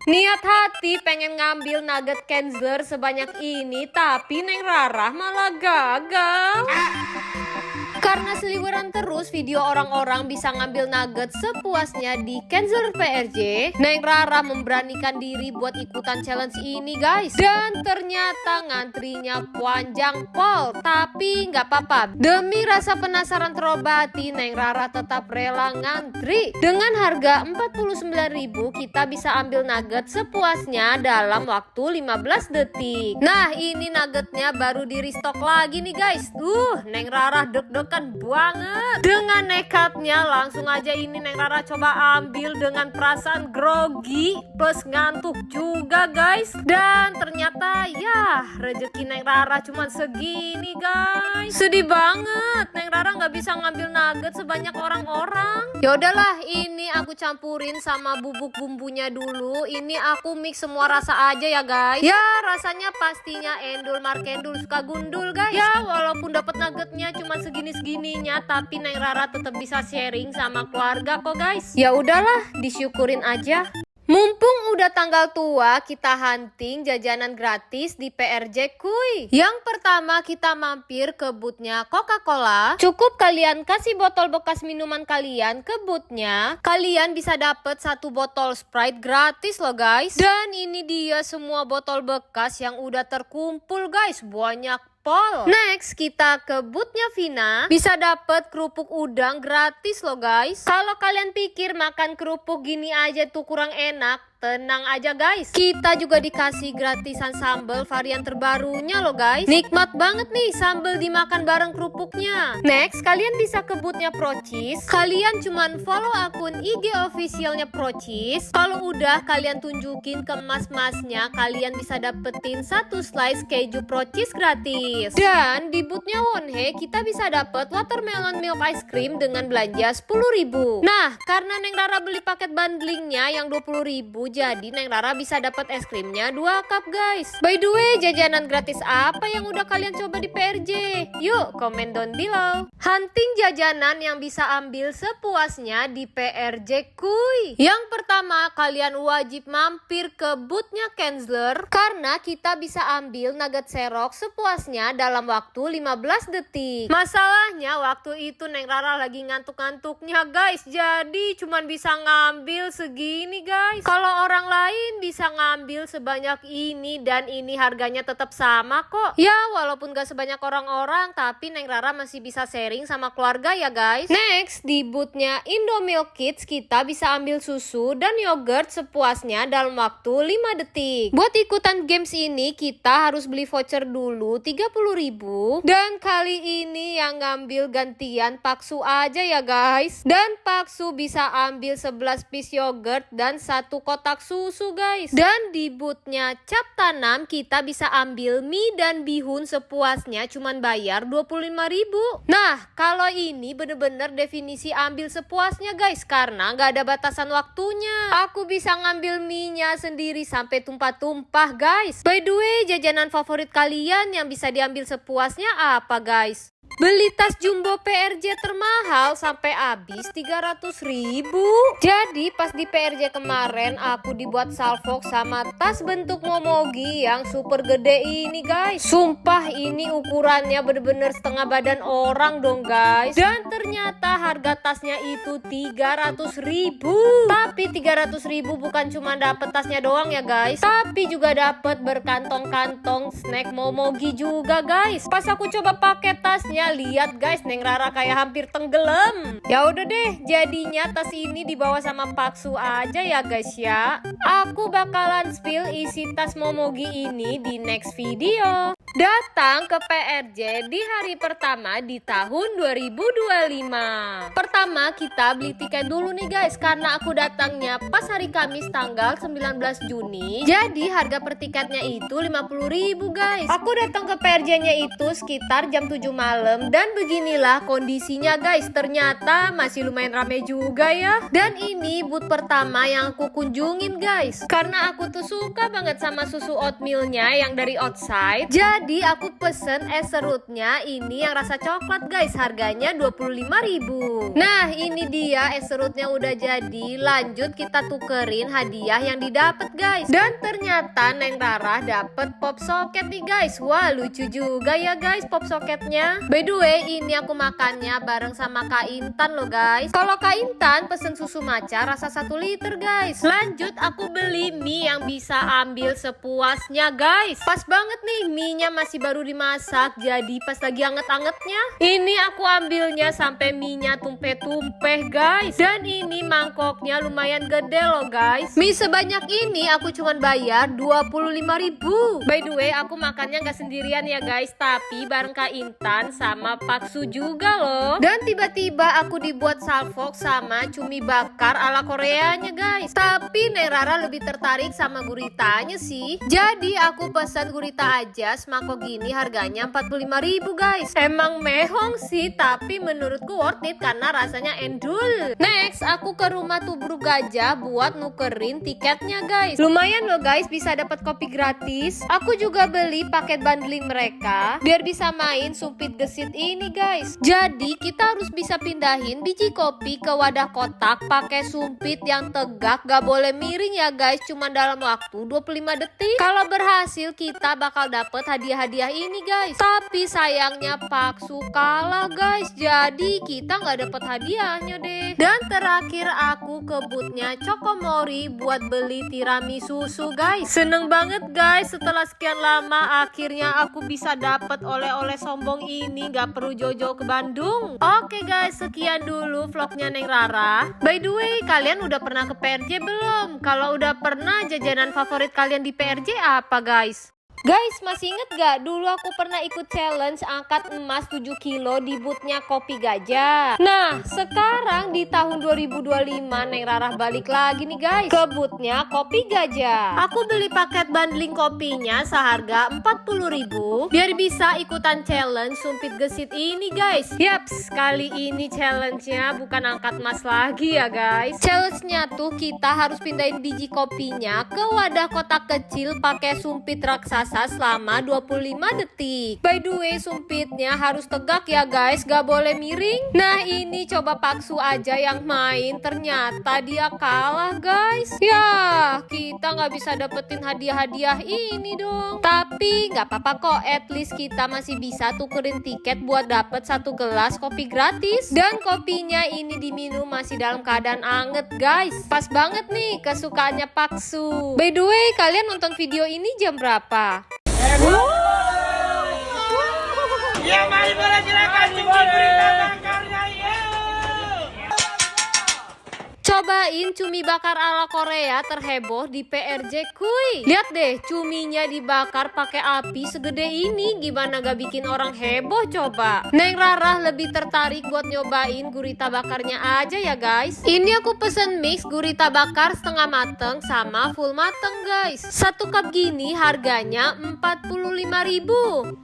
Niat hati pengen ngambil nugget Kenzler sebanyak ini, tapi Neng Rarah malah gagal. Karena seliweran terus video orang-orang bisa ngambil nugget sepuasnya di Kenzler PRJ, Neng Rarah memberanikan diri buat ikutan challenge ini guys. Dan ternyata ngantrinya panjang pol, tapi nggak apa-apa. Demi rasa penasaran terobati, Neng Rarah tetap rela ngantri. Dengan harga 49.000 kita bisa ambil nugget sepuasnya dalam waktu 15 detik. Nah ini nuggetnya baru di restock lagi nih guys. Neng Rarah deg-degan banget. Dengan nekatnya langsung aja ini Neng Rarah coba ambil dengan perasaan grogi plus ngantuk juga guys. Dan ternyata ya rezeki Neng Rarah cuma segini guys. Sedih banget, Neng Rarah nggak bisa ngambil nugget sebanyak orang-orang. Ya udahlah, ini aku campurin sama bubuk bumbunya dulu. Ini aku mix semua rasa aja ya guys. Ya rasanya pastinya endul markendul suka gundul guys. Ya walaupun dapat nuggetnya cuma segini-segininya, tapi Neng Rarah tetap bisa sharing sama keluarga kok guys. Ya udahlah, disyukurin aja. Mumpung udah tanggal tua, kita hunting jajanan gratis di PRJ kuy. Yang pertama kita mampir ke boothnya Coca-Cola. Cukup kalian kasih botol bekas minuman kalian ke boothnya, kalian bisa dapet 1 botol Sprite gratis loh guys. Dan ini dia semua botol bekas yang udah terkumpul guys, banyak pol. Next kita ke boothnya Vina, bisa dapet kerupuk udang gratis loh guys. Kalau kalian pikir makan kerupuk gini aja tuh kurang enak, tenang aja guys, kita juga dikasih gratisan sambal varian terbarunya loh guys. Nikmat banget nih sambal dimakan bareng kerupuknya. Next kalian bisa ke boothnya Procis. Kalian cuman follow akun IG officialnya Procis. Kalau udah kalian tunjukin ke mas-masnya, kalian bisa dapetin 1 slice keju Procis gratis. Dan di boothnya Wonhe kita bisa dapet watermelon milk ice cream dengan belanja 10.000. Nah karena Neng Rarah beli paket bundlingnya yang 20.000, jadi Neng Rarah bisa dapat es krimnya 2 cup guys. By the way, jajanan gratis apa yang udah kalian coba di PRJ? Yuk komen down below. Hunting jajanan yang bisa ambil sepuasnya di PRJ kuy. Yang pertama kalian wajib mampir ke boothnya Kenzler, karena kita bisa ambil nugget serok sepuasnya dalam waktu 15 detik. Masalahnya waktu itu Neng Rarah lagi ngantuk-ngantuknya guys, jadi cuman bisa ngambil segini guys. Kalau orang lain bisa ngambil sebanyak ini dan ini harganya tetap sama kok. Ya walaupun gak sebanyak orang-orang, tapi Neng Rarah masih bisa sharing sama keluarga ya guys. Next di boothnya Indomilk Kids kita bisa ambil susu dan yogurt sepuasnya dalam waktu 5 detik. Buat ikutan games ini kita harus beli voucher dulu 30.000. Dan kali ini yang ngambil gantian Paksu aja ya guys. Dan Paksu bisa ambil 11 piece yogurt dan 1 kotak susu guys. Dan di boothnya Cap Tanam kita bisa ambil mie dan bihun sepuasnya, cuman bayar 25.000. Nah kalau ini bener-bener definisi ambil sepuasnya guys, karena gak ada batasan waktunya. Aku bisa ngambil mie-nya sendiri sampai tumpah-tumpah guys. By the way, jajanan favorit kalian yang bisa diambil sepuasnya apa guys? Beli tas jumbo PRJ termahal sampai habis 300.000. Jadi pas di PRJ kemarin aku dibuat salvok sama tas bentuk momogi yang super gede ini guys. Sumpah ini ukurannya bener-bener setengah badan orang dong guys. Dan ternyata harga tasnya itu 300.000. Tapi 300.000 bukan cuma dapet tasnya doang ya guys, tapi juga dapet berkantong-kantong snack momogi juga guys. Pas aku coba pakai tasnya, lihat guys, Neng Rarah kayak hampir tenggelam. Ya udah deh, jadinya tas ini dibawa sama Paksu aja ya guys ya. Aku bakalan spill isi tas momogi ini di next video. Datang ke PRJ di hari pertama di tahun 2025. Pertama kita beli tiket dulu nih guys, karena aku datangnya pas hari Kamis tanggal 19 Juni. Jadi harga per tiketnya itu 50.000 guys. Aku datang ke PRJ-nya itu sekitar jam 7 malam dan beginilah kondisinya guys. Ternyata masih lumayan rame juga ya. Dan ini booth pertama yang aku kunjungin guys, karena aku tuh suka banget sama susu oatmealnya yang dari outside. Jadi Jadi aku pesen es serutnya ini yang rasa coklat guys, harganya 25.000. Nah ini dia es serutnya udah jadi. Lanjut kita tukerin hadiah yang didapat guys. Dan ternyata Neng Rara dapet pop socket nih guys. Wah lucu juga ya guys pop socketnya. By the way ini aku makannya bareng sama Kak Intan loh guys. Kalau Kak Intan pesen susu matcha rasa 1 liter guys. Lanjut aku beli mie yang bisa ambil sepuasnya guys. Pas banget nih mie-nya masih baru dimasak, jadi pas lagi anget-angetnya ini aku ambilnya sampai mie-nya tumpeh-tumpeh guys. Dan ini mangkoknya lumayan gede loh guys. Mie sebanyak ini aku cuman bayar 25.000. By the way aku makannya nggak sendirian ya guys, tapi bareng Kak Intan sama Pak Su juga loh. Dan tiba-tiba aku dibuat salfok sama cumi bakar ala Koreanya guys. Tapi Neng Rara lebih tertarik sama guritanya sih. Jadi aku pesan gurita aja, semangkok gini harganya 45.000 guys. Emang mehong sih, tapi menurutku worth it karena rasanya endul. Next, aku ke rumah Tubruk Gajah buat nukerin tiketnya guys. Lumayan loh guys, bisa dapat kopi gratis. Aku juga beli paket bundling mereka biar bisa main sumpit gesit ini guys. Jadi kita harus bisa pindahin biji kopi ke wadah kotak pakai sumpit yang tegak, gak boleh miring ya guys, cuma dalam waktu 25 detik. Kalau berhasil kita bakal dapet hadiah-hadiah ini guys. Tapi sayangnya Pak Su kalah guys, jadi kita nggak dapet hadiahnya deh. Dan terakhir aku ke bootnya Chokomori buat beli tiramisu guys. Seneng banget guys, setelah sekian lama akhirnya aku bisa dapet oleh-oleh sombong ini, gak perlu jauh-jauh ke Bandung. Oke guys, sekian dulu vlognya Neng Rara. By the way, kalian udah pernah ke PRJ belum? Kalau udah pernah, jajanan favorit kalian di PRJ apa guys? Guys, masih inget gak? Dulu aku pernah ikut challenge angkat emas 7 kilo di bootnya Kopi Gajah. Nah, sekarang di tahun 2025 Neng Rara balik lagi nih guys ke bootnya Kopi Gajah. Aku beli paket bundling kopinya seharga 40.000 biar bisa ikutan challenge sumpit gesit ini guys. Yaps, kali ini challenge-nya bukan angkat emas lagi ya guys. Challenge-nya tuh kita harus pindahin biji kopinya ke wadah kotak kecil pakai sumpit raksasa selama 25 detik. By the way, sumpitnya harus tegak ya guys, gak boleh miring. Nah ini coba Pak Su aja yang main, ternyata dia kalah guys. Ya, kita gak bisa dapetin hadiah-hadiah ini dong. Tapi gak apa-apa kok, at least kita masih bisa tukerin tiket buat dapet 1 gelas kopi gratis. Dan kopinya ini diminum masih dalam keadaan anget guys. Pas banget nih kesukaannya Pak Su. By the way, kalian nonton video ini jam berapa? Ya mari silakan berita bakarnya ya. Cobain cumi bakar ala Korea terheboh di PRJ kuy. Lihat deh cuminya dibakar pakai api segede ini, gimana gak bikin orang heboh coba. Neng Rara lebih tertarik buat nyobain gurita bakarnya aja ya guys. Ini aku pesen mix gurita bakar setengah mateng sama full mateng guys. 1 cup gini harganya 45.000.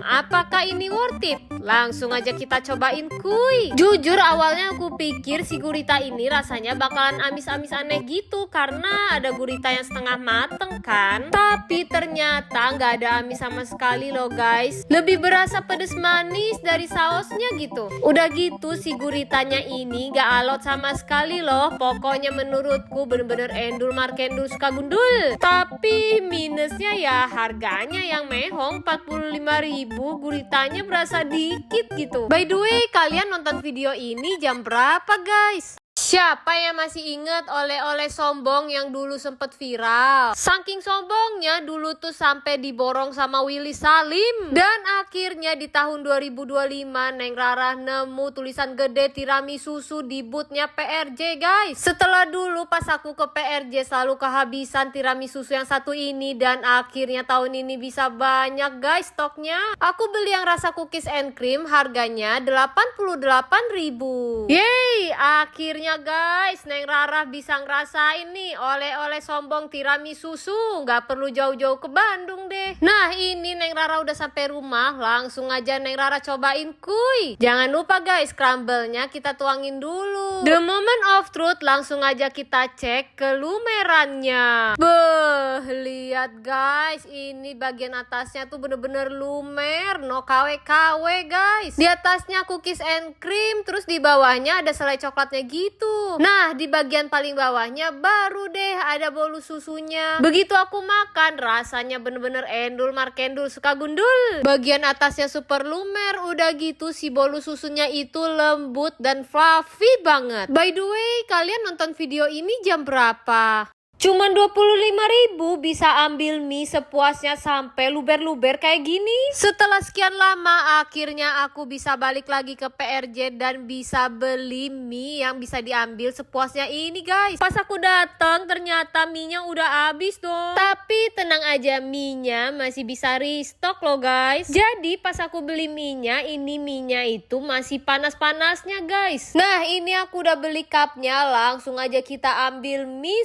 Apakah ini worth it? Langsung aja kita cobain kuy. Jujur awalnya aku pikir si gurita ini rasanya bakalan amis-amis aneh gitu karena ada gurita yang setengah mateng kan. Tapi ternyata nggak ada amis sama sekali loh guys. Lebih berasa pedes manis dari sausnya gitu. Udah gitu si guritanya ini nggak alot sama sekali loh. Pokoknya menurutku bener-bener endul markendul suka gundul. Tapi minusnya ya harganya yang mehong 45.000, guritanya berasa dikit gitu. By the way, kalian nonton video ini jam berapa guys? Siapa yang masih inget oleh-oleh sombong yang dulu sempet viral? Saking sombongnya dulu tuh sampai diborong sama Willy Salim. Dan akhirnya di tahun 2025 Neng Rara nemu tulisan gede tiramisu di bootnya PRJ guys. Setelah dulu pas aku ke PRJ selalu kehabisan tiramisu yang satu ini, dan akhirnya tahun ini bisa banyak guys stoknya. Aku beli yang rasa cookies and cream harganya 88.000. Yeay, akhirnya guys Neng Rara bisa ngerasain nih oleh-oleh sombong tiramisu. Gak perlu jauh-jauh ke Bandung deh. Nah ini Neng Rara udah sampai rumah, langsung aja Neng Rara cobain kuy. Jangan lupa guys, crumble-nya kita tuangin dulu. The moment of truth, langsung aja kita cek kelumerannya. Beuh, lihat lihat guys, ini bagian atasnya tuh bener-bener lumer, no KW-KW guys. Di atasnya cookies and cream, terus di bawahnya ada selai coklatnya gitu. Nah, di bagian paling bawahnya baru deh ada bolu susunya. Begitu aku makan, rasanya bener-bener endul markendul suka gundul. Bagian atasnya super lumer, udah gitu si bolu susunya itu lembut dan fluffy banget. By the way, kalian nonton video ini jam berapa? Cuman 25.000 bisa ambil mie sepuasnya sampai luber-luber kayak gini. Setelah sekian lama akhirnya aku bisa balik lagi ke PRJ dan bisa beli mie yang bisa diambil sepuasnya ini guys. Pas aku datang ternyata mie-nya udah habis dong. Tapi tenang aja, mie-nya masih bisa restock loh guys. Jadi pas aku beli mie-nya, ini mie-nya itu masih panas-panasnya guys. Nah ini aku udah beli cupnya, langsung aja kita ambil mie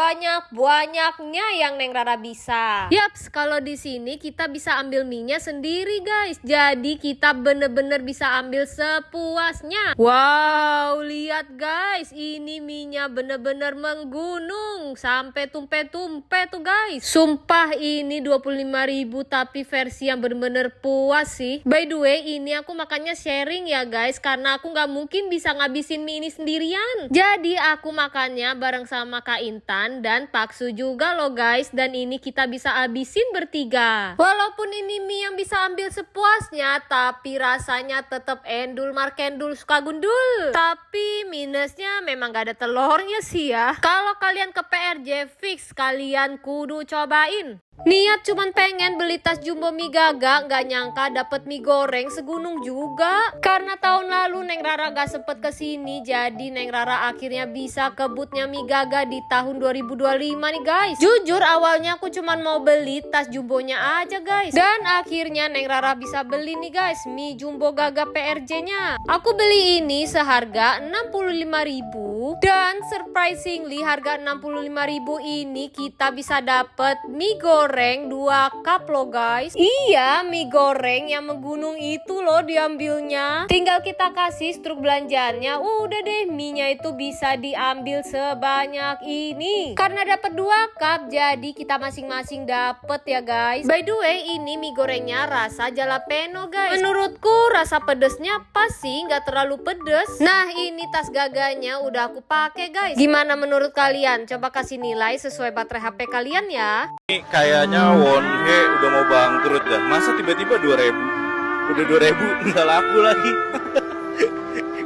banyak-banyaknya yang Neng Rara bisa. Yaps, kalau di sini kita bisa ambil mie-nya sendiri guys. Jadi kita bener-bener bisa ambil sepuasnya. Wow, lihat guys, ini mie-nya bener-bener menggunung sampai tumpe-tumpe tuh guys. Sumpah ini 25.000 tapi versi yang bener-bener puas sih. By the way, ini aku makannya sharing ya guys, karena aku nggak mungkin bisa ngabisin mie ini sendirian. Jadi aku makannya bareng sama Kak Intan dan Paksu juga loh guys, dan ini kita bisa habisin bertiga. Walaupun ini mie yang bisa ambil sepuasnya, tapi rasanya tetap endul markendul suka gundul. Tapi minusnya memang gak ada telurnya sih ya. Kalau kalian ke PRJ fix kalian kudu cobain. Niat cuman pengen beli tas jumbo mie Gaga, nggak nyangka dapet mie goreng segunung juga. Karena tahun lalu Neng Rara gak sempet kesini, jadi Neng Rara akhirnya bisa kebutnya mie Gaga di tahun 2025 nih guys. Jujur awalnya aku cuman mau beli tas jumbonya aja guys, dan akhirnya Neng Rara bisa beli nih guys mie jumbo Gaga PRJ nya. Aku beli ini seharga 65.000, dan surprisingly harga 65.000 ini kita bisa dapet mie goreng 2 cup loh guys. Iya, mie goreng yang menggunung itu loh diambilnya. Tinggal kita kasih struk belanjaannya, udah deh mie-nya itu bisa diambil sebanyak ini. Karena dapat 2 cup, jadi kita masing-masing dapet ya guys. By the way, ini mie gorengnya rasa jalapeno guys. Menurutku rasa pedesnya pas sih, nggak terlalu pedes. Nah ini tas Gaganya udah aku pakai guys. Gimana menurut kalian? Coba kasih nilai sesuai baterai HP kalian ya. Ini kayaknya Wonhe udah mau bangkrut dah. Masa tiba-tiba 2.000? Udah 2.000 nggak laku lagi.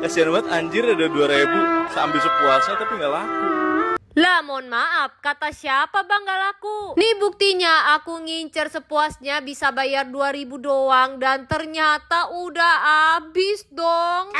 Kasian banget anjir, ada 2.000 sambil sepuasnya tapi nggak laku. Lah mohon maaf, kata siapa bang gak laku? Nih buktinya aku ngincer sepuasnya bisa bayar 2.000 doang, dan ternyata udah habis dong.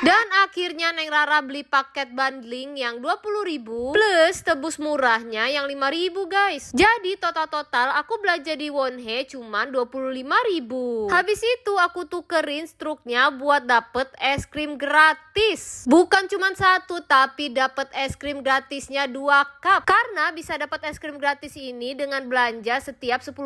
Dan akhirnya Neng Rara beli paket bundling yang 20.000 plus tebus murahnya yang 5.000 guys. Jadi total aku belanja di Wonhe cuman 25.000. Habis itu aku tukerin struknya buat dapet es krim gratis. Bukan cuman 1 tapi dapet es krim gratisnya 2 cup. Karena bisa dapet es krim gratis ini dengan belanja setiap 10.000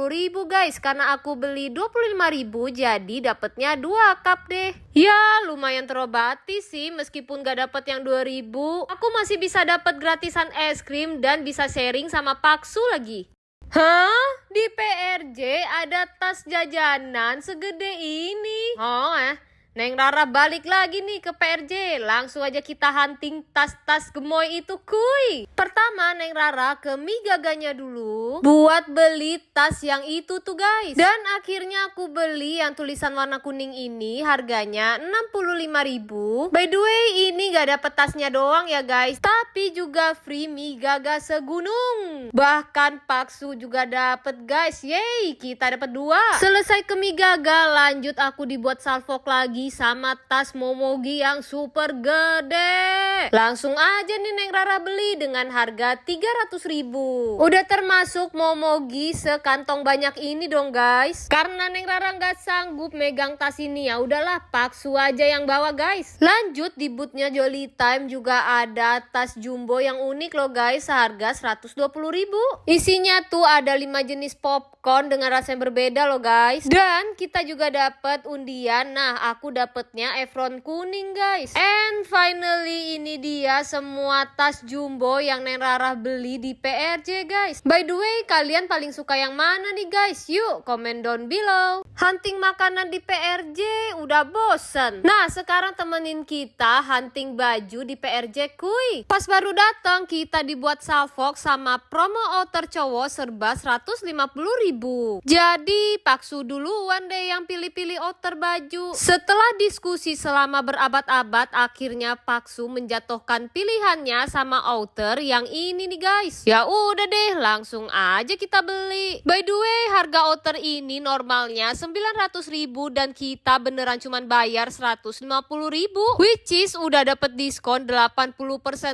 guys. Karena aku beli 25.000 jadi dapetnya 2 cup deh. Ya lumayan terobati sih, meskipun gak dapet yang 2.000, aku masih bisa dapet gratisan es krim dan bisa sharing sama Paksu lagi. Hah? Di PRJ ada tas jajanan segede ini? Oh Neng Rara balik lagi nih ke PRJ. Langsung aja kita hunting tas-tas gemoy itu kuy. Pertama Neng Rara ke mie Gaganya dulu buat beli tas yang itu tuh guys. Dan akhirnya aku beli yang tulisan warna kuning ini, harganya 65.000. By the way ini gak dapet tasnya doang ya guys, tapi juga free mie Gaga segunung. Bahkan Paksu juga dapet guys. Yeay, kita dapet 2. Selesai ke mie Gaga, lanjut aku dibuat salvok lagi sama tas Momogi yang super gede. Langsung aja nih Neng Rara beli dengan harga 300.000. Udah termasuk Momogi sekantong banyak ini dong guys. Karena Neng Rara nggak sanggup megang tas ini, ya udahlah Paksu aja yang bawa guys. Lanjut di bootnya Jolly Time juga ada tas jumbo yang unik loh guys, seharga 120.000. Isinya tuh ada 5 jenis popcorn dengan rasa yang berbeda loh guys. Dan kita juga dapat undian. Nah aku dapetnya apron kuning guys. And finally ini dia semua tas jumbo yang Neng Rara beli di PRJ guys. By the way, kalian paling suka yang mana nih guys? Yuk komen down below. Hunting makanan di PRJ udah bosen. Nah sekarang temenin kita hunting baju di PRJ kuy. Pas baru datang kita dibuat salvok sama promo outer cowok serba 150.000. Jadi paksu duluan deh yang pilih-pilih outer baju. Setelah diskusi selama berabad-abad, akhirnya paksu menjatuhkan pilihannya sama outer yang ini nih guys. Ya udah deh, langsung aja kita beli. By the way, harga outer ini normalnya 900.000 dan kita beneran cuman bayar 150.000, which is udah dapet diskon 80%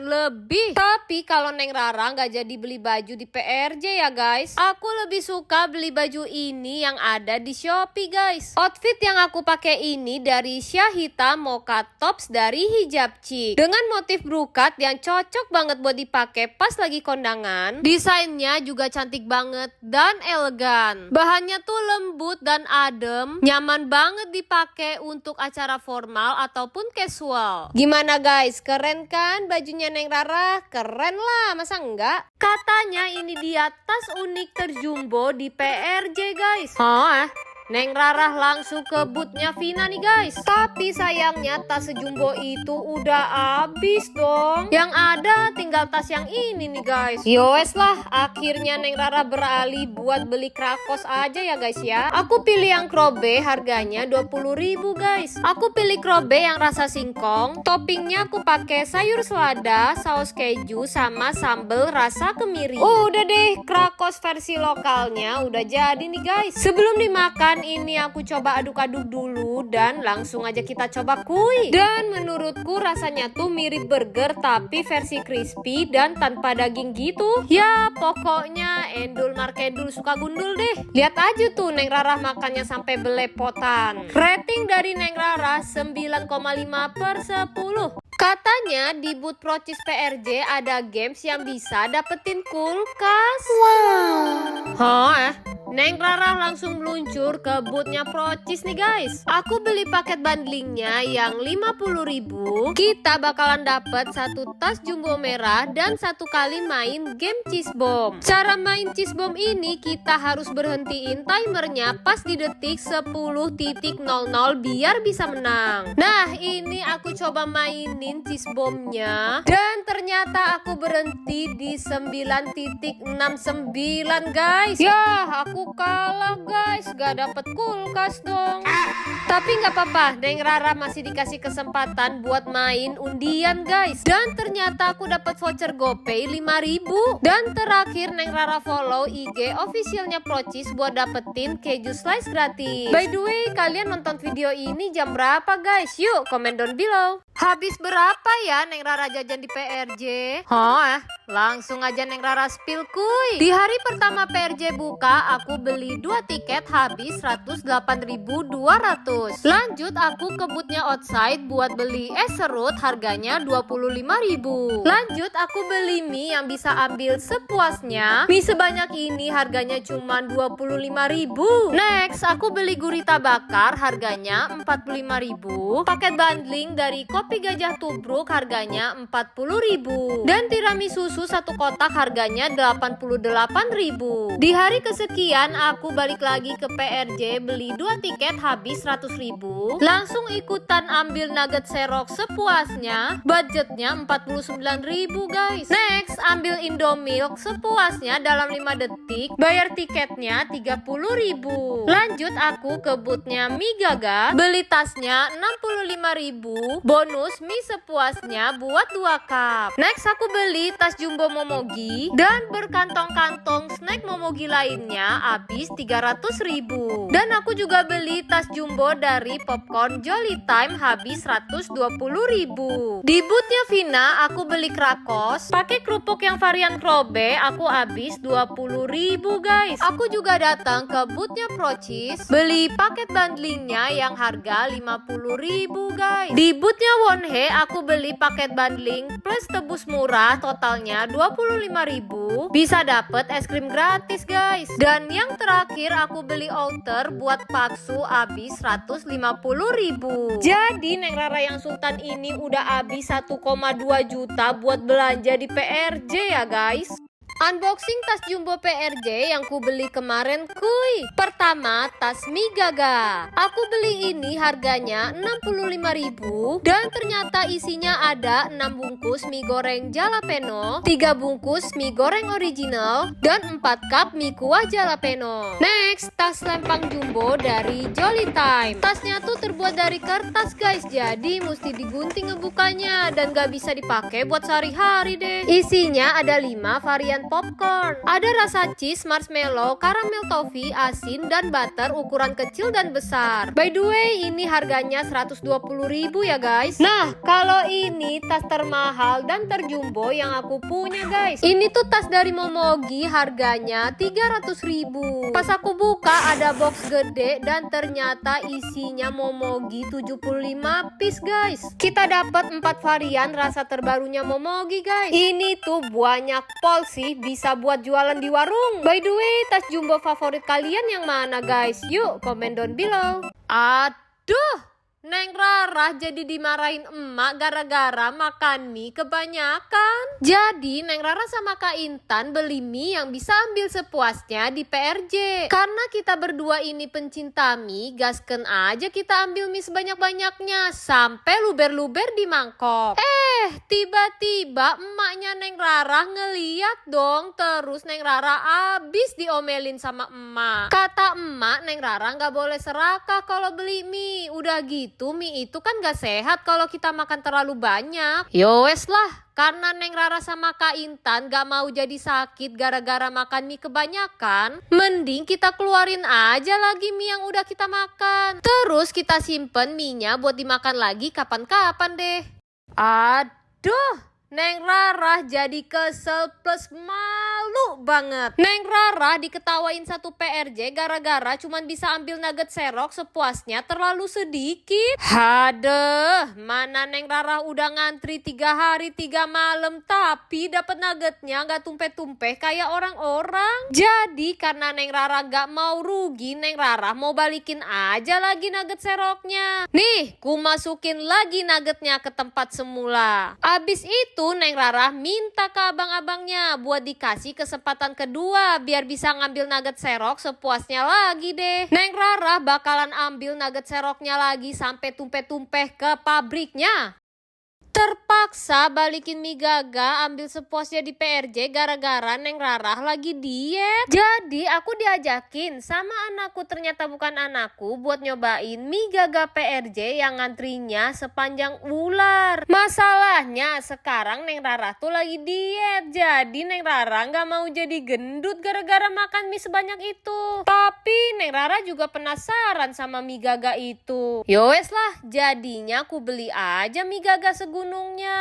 lebih. Tapi kalau Neng Rara nggak jadi beli baju di PRJ ya guys. Aku lebih suka beli baju ini yang ada di Shopee guys. Outfit yang aku pakai ini dari Syahita Mocha Tops dari Hijab Chic dengan motif brokat yang cocok banget buat dipakai pas lagi kondangan. Desainnya juga cantik banget dan elegan. Bahannya tuh lembut dan adem, nyaman banget dipakai untuk acara formal ataupun casual. Gimana guys, keren kan bajunya Neng Rara? Keren lah, masa enggak? Katanya ini dia tas unik terjumbo di PRJ guys. Neng Rara langsung ke bootnya Vina nih guys. Tapi sayangnya tas sejumbo itu udah habis dong. Yang ada tinggal tas yang ini nih guys. Yowes lah, akhirnya Neng Rara beralih buat beli krakos aja ya guys ya. Aku pilih yang krobe, harganya 20.000 guys. Aku pilih krobe yang rasa singkong. Toppingnya aku pakai sayur selada, saus keju, sama sambal rasa kemiri. Udah deh, krakos versi lokalnya udah jadi nih guys. Sebelum dimakan ini aku coba aduk-aduk dulu dan langsung aja kita coba kuy. Dan menurutku rasanya tuh mirip burger tapi versi crispy dan tanpa daging gitu. Ya pokoknya endul markedul suka gundul deh. Lihat aja tuh Neng Rara makannya sampai belepotan. Rating dari Neng Rara 9,5/10. Katanya di booth Procis PRJ ada games yang bisa dapetin kulkas. Wow. Neng Rara langsung meluncur ke bootnya Procis nih guys. Aku beli paket bundlingnya yang 50.000. Kita bakalan dapet satu tas jumbo merah dan satu kali main game Cheese Bomb. Cara main Cheese Bomb ini kita harus berhentiin timernya pas di detik 10.00 biar bisa menang. Nah ini aku coba mainin Cheese Bomb-nya dan ternyata aku berhenti di 9.69 guys. Ya aku kalah guys, gak dapet kulkas dong. Tapi gak apa-apa, Neng Rara masih dikasih kesempatan buat main undian guys. Dan ternyata aku dapat voucher GoPay 5.000. Dan terakhir Neng Rara follow IG officialnya Procis buat dapetin keju slice gratis. By the way, kalian nonton video ini jam berapa guys? Yuk komen down below. Habis berapa ya Neng Rara jajan di PRJ? Langsung aja Neng Rara spill kuy. Di hari pertama PRJ buka, aku beli 2 tiket habis 108.200. Lanjut aku ke bootnya outside buat beli es serut, harganya 25.000. Lanjut aku beli mie yang bisa ambil sepuasnya. Mie sebanyak ini harganya cuma 25.000. Next aku beli gurita bakar, harganya 45.000. Paket bundling dari kopi gajah tubruk, harganya 40.000. Dan tiramisu susu 1 kotak, harganya 88.000. Di hari kesekian aku balik lagi ke PRJ beli 2 tiket habis 100.000. Langsung ikutan ambil nugget serok sepuasnya, budgetnya 49.000 guys. Next ambil Indomilk sepuasnya dalam 5 detik, bayar tiketnya 30.000. Lanjut aku ke bootnya Mie Gaga, beli tasnya 65.000, bonus mie sepuasnya buat 2 cup. Next aku beli tas jumbo Momogi dan berkantong-kantong snack Momogi lainnya habis 300.000. Dan aku juga beli tas jumbo dari popcorn Jolly Time habis 120.000. Di bootnya Vina aku beli krakos pakai kerupuk yang varian krobe, aku habis 20.000 guys. Aku juga datang ke bootnya Procis beli paket bundlingnya yang harga 50.000 guys. Di bootnya Wonhe aku beli paket bundling plus tebus murah, totalnya seharganya 25.000 bisa dapet es krim gratis guys. Dan yang terakhir aku beli outer buat paksu habis 150.000. Jadi Neng Rara yang Sultan ini udah habis 1,2 juta buat belanja di PRJ ya guys. Unboxing tas jumbo PRJ yang ku beli kemarin kuy. Pertama, tas mie Gaga. Aku beli ini harganya 65.000 dan ternyata isinya ada 6 bungkus mie goreng jalapeno, 3 bungkus mie goreng original, dan 4 cup mie kuah jalapeno. Next, tas lempang jumbo dari Jolly Time. Tasnya tuh terbuat dari kertas guys, jadi mesti digunting ngebukanya dan gak bisa dipakai buat sehari-hari deh. Isinya ada 5 varian popcorn. Ada rasa cheese, marshmallow, karamel toffee, asin, dan butter ukuran kecil dan besar. By the way, ini harganya 120.000 ya guys. Nah, kalau ini tas termahal dan terjumbo yang aku punya guys. Ini tuh tas dari Momogi, harganya 300.000. Pas aku buka ada box gede dan ternyata isinya Momogi 75 piece guys. Kita dapat 4 varian rasa terbarunya Momogi guys. Ini tuh banyak pol sih, bisa buat jualan di warung. By the way, tas jumbo favorit kalian yang mana guys? Yuk komen down below. Aduh, Neng Rara jadi dimarahin emak gara-gara makan mie kebanyakan. Jadi Neng Rara sama Kak Intan beli mie yang bisa ambil sepuasnya di PRJ. Karena kita berdua ini pencinta mie, gasken aja kita ambil mie sebanyak-banyaknya sampai luber-luber di mangkok. Tiba-tiba emaknya Neng Rara ngeliat dong, terus Neng Rara abis diomelin sama emak. Kata emak, Neng Rara nggak boleh serakah kalau beli mie. Udah gitu mie itu kan gak sehat kalau kita makan terlalu banyak. Yowes lah, karena Neng Rara sama Kak Intan gak mau jadi sakit gara-gara makan mie kebanyakan, mending kita keluarin aja lagi mie yang udah kita makan. Terus kita simpen mie-nya buat dimakan lagi kapan-kapan deh. Aduh, Neng Rara jadi kesel plus malu banget. Neng Rara diketawain satu PRJ gara-gara cuman bisa ambil nugget serok sepuasnya terlalu sedikit. Hadeh, mana Neng Rara udah ngantri 3 hari 3 malam tapi dapat nuggetnya gak tumpeh-tumpeh kayak orang-orang. Jadi karena Neng Rara gak mau rugi, Neng Rara mau balikin aja lagi nugget seroknya. Nih, ku masukin lagi nuggetnya ke tempat semula. Abis itu Neng Rara minta ke abang-abangnya buat dikasih kesempatan kedua biar bisa ngambil nugget serok sepuasnya lagi deh. Neng Rara bakalan ambil nugget seroknya lagi sampai tumpeh-tumpeh ke pabriknya. Terpaksa balikin mie Gaga ambil sepuasnya di PRJ gara-gara Neng Rara lagi diet. Jadi aku diajakin sama anakku, ternyata bukan anakku, buat nyobain mie Gaga PRJ yang ngantrinya sepanjang ular. Masalahnya sekarang Neng Rara tuh lagi diet, jadi Neng Rara nggak mau jadi gendut gara-gara makan mie sebanyak itu. Tapi Neng Rara juga penasaran sama mie Gaga itu. Yowes lah, jadinya aku beli aja mie Gaga segunungnya.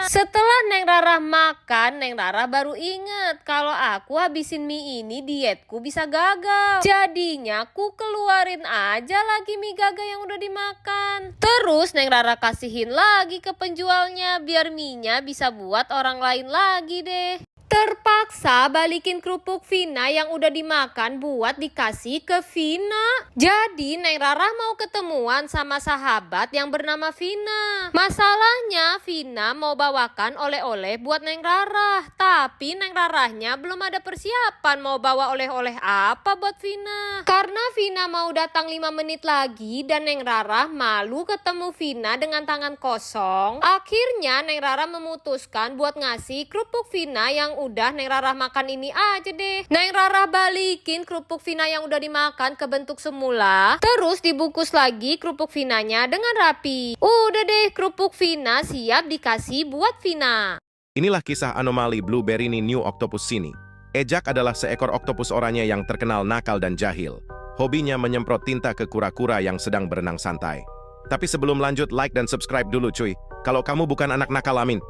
Setelah Neng Rara makan, Neng Rara baru inget kalau aku habisin mie ini dietku bisa gagal. Jadinya aku keluarin aja lagi mie Gaga yang udah dimakan. Terus Neng Rara kasihin lagi ke penjualnya biar mie-nya bisa buat orang lain lagi deh. Terpaksa balikin kerupuk Vina yang udah dimakan buat dikasih ke Vina. Jadi Neng Rara mau ketemuan sama sahabat yang bernama Vina. Masalahnya Vina mau bawakan oleh-oleh buat Neng Rara, tapi Neng Raranya belum ada persiapan mau bawa oleh-oleh apa buat Vina. Karena Vina mau datang 5 menit lagi dan Neng Rara malu ketemu Vina dengan tangan kosong. Akhirnya Neng Rara memutuskan buat ngasih kerupuk Vina yang udah Neng Rara makan ini aja deh. Neng Rara balikin kerupuk Vina yang udah dimakan ke bentuk semula. Terus dibungkus lagi kerupuk Vinanya dengan rapi. Udah deh, kerupuk Vina siap dikasih buat Vina. Inilah kisah anomali Blueberry New Octopus sini. Ejak adalah seekor oktopus oranye yang terkenal nakal dan jahil. Hobinya menyemprot tinta ke kura-kura yang sedang berenang santai. Tapi sebelum lanjut, like dan subscribe dulu cuy. Kalau kamu bukan anak nakal, amin.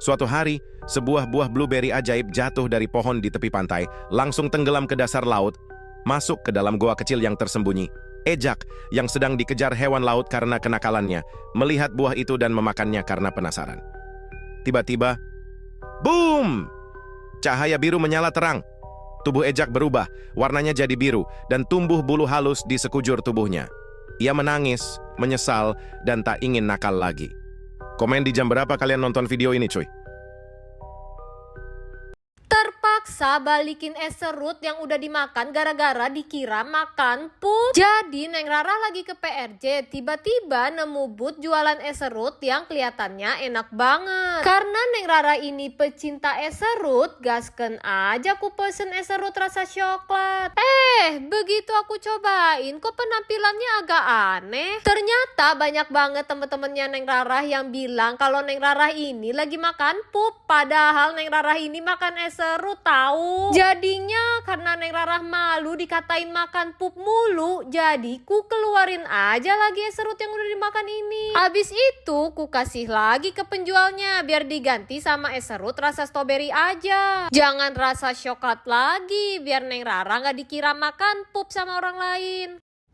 Suatu hari, sebuah buah blueberry ajaib jatuh dari pohon di tepi pantai, langsung tenggelam ke dasar laut, masuk ke dalam goa kecil yang tersembunyi. Ejak, yang sedang dikejar hewan laut karena kenakalannya, melihat buah itu dan memakannya karena penasaran. Tiba-tiba, boom! cahaya biru menyala terang. Tubuh Ejak berubah, warnanya jadi biru, dan tumbuh bulu halus di sekujur tubuhnya. Ia menangis, menyesal, dan tak ingin nakal lagi. Komen di jam berapa kalian nonton video ini, cuy? Terpaksa balikin es serut yang udah dimakan gara-gara dikira makan pup. Jadi Neng Rara lagi ke PRJ, tiba-tiba nemu booth jualan es serut yang kelihatannya enak banget. Karena Neng Rara ini pecinta es serut, gasken aja aku pesen es serut rasa coklat. Begitu aku cobain kok penampilannya agak aneh. Ternyata banyak banget temen-temennya Neng Rara yang bilang kalau Neng Rara ini lagi makan pup, padahal Neng Rara ini makan es serut tahu. Jadinya karena Neng Rara malu dikatain makan pup mulu, jadi ku keluarin aja lagi es serut yang udah dimakan ini. Abis itu ku kasih lagi ke penjualnya biar diganti sama es serut rasa stroberi aja. Jangan rasa coklat lagi biar Neng Rara nggak dikira makan pup sama orang lain.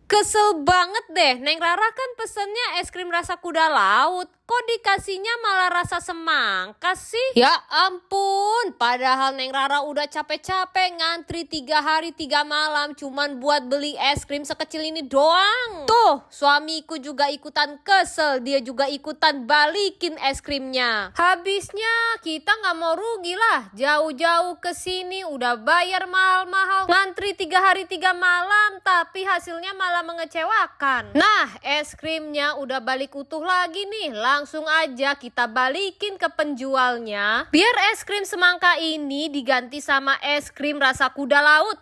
Kesel banget deh, Neng Rara kan pesennya es krim rasa kuda laut. Kok dikasihnya malah rasa semangka sih? Ya ampun, padahal Neng Rara udah capek-capek ngantri 3 hari 3 malam cuman buat beli es krim sekecil ini doang. Tuh, suamiku juga ikutan kesel, dia juga ikutan balikin es krimnya. Habisnya kita nggak mau rugi lah, jauh-jauh ke sini udah bayar mahal-mahal, ngantri 3 hari 3 malam tapi hasilnya malah mengecewakan. Nah, es krimnya udah balik utuh lagi nih, langsung aja kita balikin ke penjualnya biar es krim semangka ini diganti sama es krim rasa kuda laut.